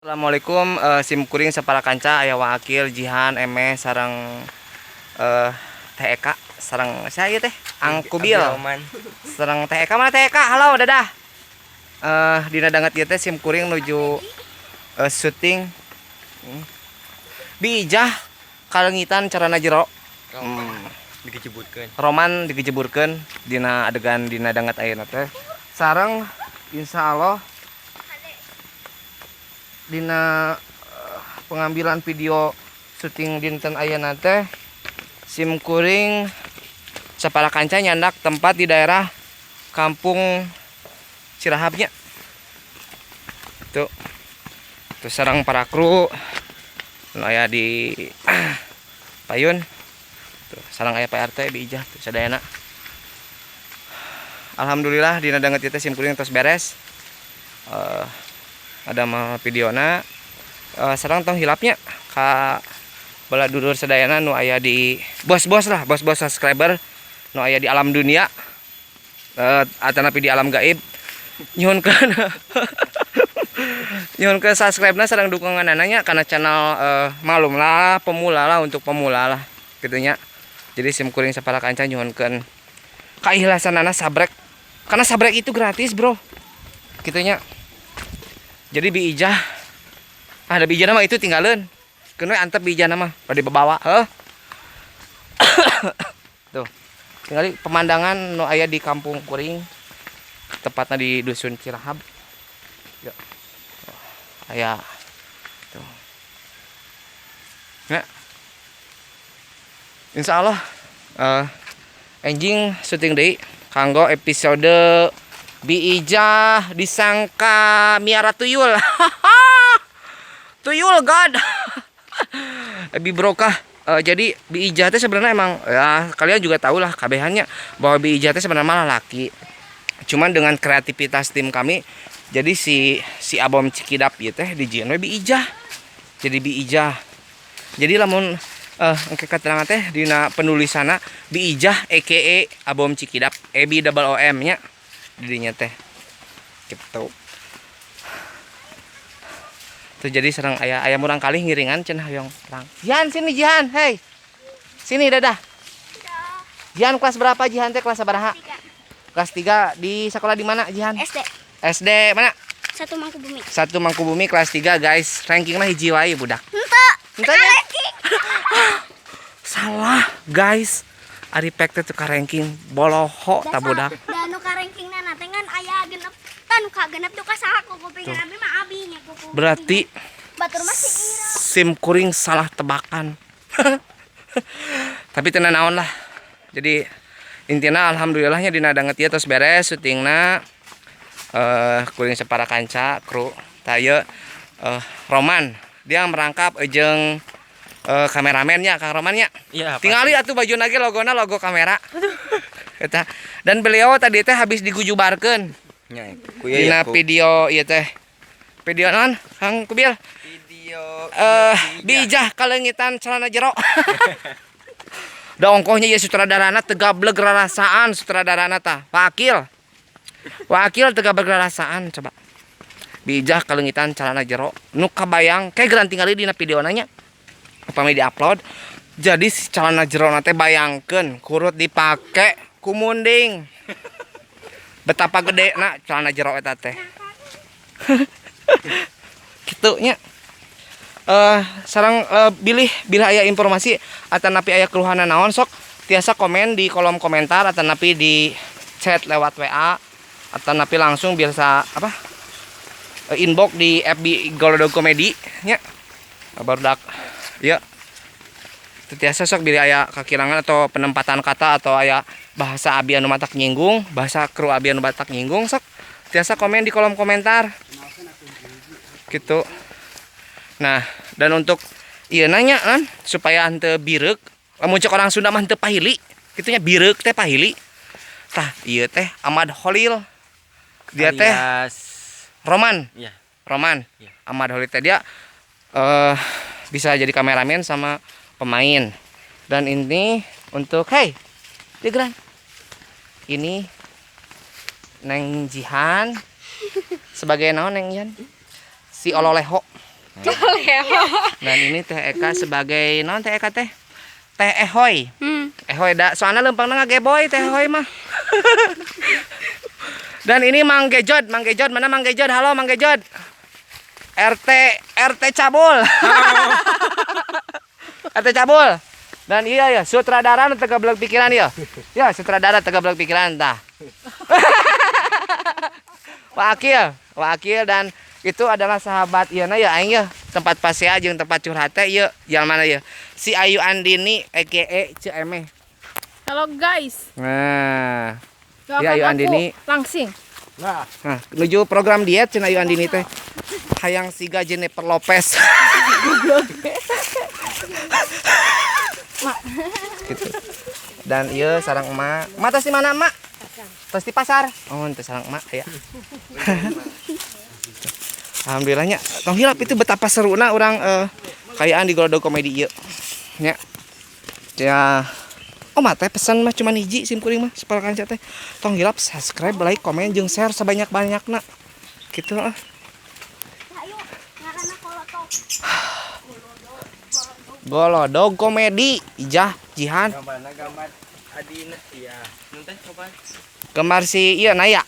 Assalamualaikum, sim kuring sapara kanca aya wakil Jihan Eme sarang Teh Eka sarang saya teh Angkubil sarang Teh Eka. Mana Teh Eka? Halo dadah. Dina danget ieu teh sim kuring nuju syuting Bijah kalengitan carana jero. Dikejebutkeun. Roman digejeburkeun dina adegan dina danget ayeuna teh. Sareng insyaallah dina pengambilan video syuting dinten ayeuna teh sim kuring sapara kanca nyandak tempat di daerah Kampung Cirahabnya. Tuh sareng para kru nu aya di payun. Tuh sareng aya PRT Bijah tuh sadayana. Alhamdulillah dina danget ieu teh sim kuring tos beres. Ada mah videona sareng tong hilapnya ka bala dulur sadayana nu aya di bos-bos subscriber nu aya di alam dunia atanapi di alam gaib. Nyuhunkeun nyuhunkeun subscribe-na sareng dukunganna nya kana channel malum lah pemula lah untuk pemula lah kitu nya. Jadi sim kuring sapara kanca nyuhunkeun kaikhlasanana sabrek karena sabrek itu gratis, Bro. Kitu nya. Jadi Bijah ada bijana mah itu tinggalin kena antep bijana mah pada dibawa tuh tinggali pemandangan nu aya di kampung kuring tepatnya di dusun Cirahab ya aya tuh ya insyaallah enjing syuting deui kanggo episode Bijah disangka miara tuyul. Tuyul God. Lebih brokah. Jadi Bijah teh sebenarnya emang ya kalian juga tahu lah kabehannya bahwa Bijah teh sebenarnya malah laki. Cuman dengan kreativitas tim kami jadi si Abom Cikidap ieu teh dijieun we Bijah. Jadi Bijah. Jadi lamun engke katerangan teh dina penulisanna Bijah aka Abom Cikidap EB double OM nya. Didinya teh gitu tuh jadi serang ayam urang kali ngiringan cenah hoyong perang. Jihan sini Jihan, hei sini dadah. Jihan kelas berapa Jihan teh kelas sabaraha? Kelas 3 di sekolah di mana Jihan? SD mana? Satu Mangkubumi kelas 3 guys. Ranking mah hiji wae budak. Henteu ya? Salah guys. Ari pek teh ka ranking boloho ta budak. Da nu ka rankingna na teh ngan aya genep. Tan ka genep tuh ka saha kuping abi mah abi nya kuku. Berarti batur mah si Ira. Sim kuring salah tebakan. Tapi tenan naon lah. Jadi intinya alhamdulillahnya dina danget ieu tos beres syutingna kuring separa kanca kru taya Roman dia merangkap jeung kameramennya Kang Romannya. Iya. Tingali atuh baju lagi logona logo kamera. Eta. Dan beliau tadi teh habis digujubarkeun. Nya Dina video ieu teh. Video naon? Kang Kubil. Video Bijah kalengitan celana jero. Da ongkohnya ieu sutradarana teu gableg rarasaan sutradarana tah. Wakil teu gableg rarasaan coba. Bijah kalengitan celana jero. Nu kabayang kayak geran tingali dina videona nya. Upami di-upload. Jadi si celana jero teh bayangkeun kurut dipake ku munding. Betapa gede na celana jero eta teh. Kitu nya. Sareng bilih aya informasi atanapi aya keluhanan naon sok tiasa komen di kolom komentar atanapi di chat lewat WA atanapi langsung biasa apa? Inbox di FB Golodog Comedy nya. Barudak ya tiasa sok bila aya kakirangan atau penempatan kata atau aya bahasa abi anu matak nyinggung bahasa kru abi anu matak nyinggung sok tiasa komen di kolom komentar gitu. Nah dan untuk ieu nanya kan supaya henteu bireuk lamun cek orang Sunda mah henteu pahili kitunya bireuk teh pahili tah ieu teh Ahmad Holil dia teh Roman ya. Roman ya. Ahmad Holil teh dia bisa jadi kameramen sama pemain. Dan ini untuk Digran. Ini Neng Jihan sebagai naon Neng Jihan? Si Ololeho. Dan ini Teh Eka sebagai non Teh Eka teh Ehoy. Ehoy da soalnya lempang ngageboy Teh Ehoy mah. Dan ini Mang Gejod, mana Mang Gejod? Halo Mang Gejod. RT Cabul. RT Cabul. Dan iya ya, sutradara nu teu gablek pikiran ya. Ya, sutradara teu gablek pikiran tah. Wakil dan itu adalah sahabat ieu ya aing ya, tempat pasea jeung tempat curhat teh ieu, jalan mana ya? Si Ayu Andini aka Ceu Emeh. Halo guys. Nah, Doakan ya Ayu aku Andini. langsing. Nah, menuju program diet cenah Ayu Andini teh. Hayang siga Jennifer Lopez. Gitu. Dan iya sarang emak. Emak tos di mana emak? Tos di pasar. Oh, ente sarang emak ya. Alhamdulillahnya. Tong hilap itu betapa seruna orang kayaan di Golodog Komedi ieu. Nya. Ya. Oh, mah teh pesan mah cuma hiji sim kuring mah sepal kanca teh. Tong hilap subscribe, like, komen jeung share sebanyak-banyakna. Gitu lah. Ayo, ngaranna kolotok. Golodog Komedi Ijah Jihan. Gambar Adina iya. Nu teh coba. Gambar si iya Naya.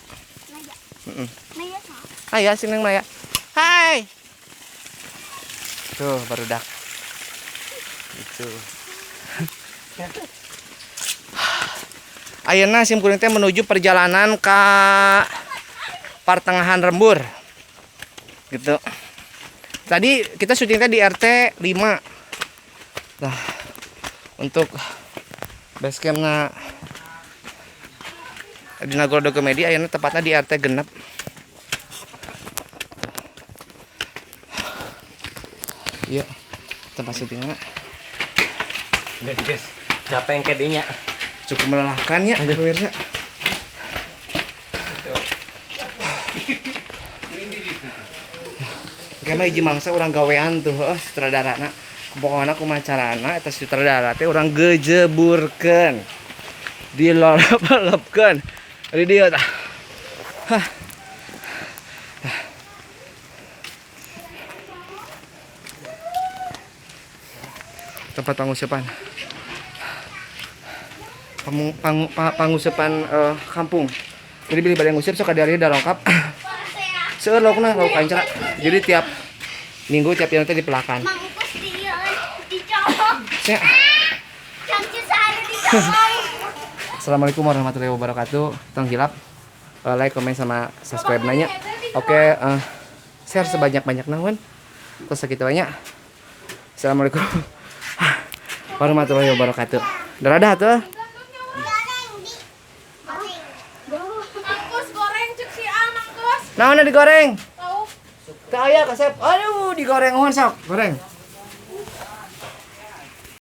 Naya. Heeh. Naya sah. Naya si Neng Naya. Hai. Tuh barudak. Itu. Ayeuna sim kuring teh menuju perjalanan ke pertengahan Rembur. Gitu. Tadi kita syutingnya di RT 5. Nah, untuk basecampna di Golodog Komedi ayeuna tepatnya di RT genep. Iya, tempat syutingnya Guys, siapa yang kedinya? cukup melelahkan ya, pemirsa. Karena hiji mangsa orang gawean tuh, sutradarana. Pokoknya kumaha carana eta sutradara teh urang gejeburkeun. Dilolep-lepkeun. Di dieu tah. Hah. Tempat pangusupan. Pangusupan kampung. Jadi beli bade ngusip sok kadari da lengkap. Seueur laukna lauk kanca. Jadi tiap minggu tiap dina teh dipelakan. Mangkus dia dicolong. Ya. Janji saya dicolong. Assalamualaikum warahmatullahi wabarakatuh. Tong hilap like, komen sama subscribe nanya. Oke, share sebanyak-banyaknya wan. Terus segitu banyak. Assalamualaikum warahmatullahi wabarakatuh. Dadah tuh. Mangkus goreng cek si Mangkus. Naon digoreng? Tahu. Teu aya kasep. Aduh, digoreng uhun sok. Goreng.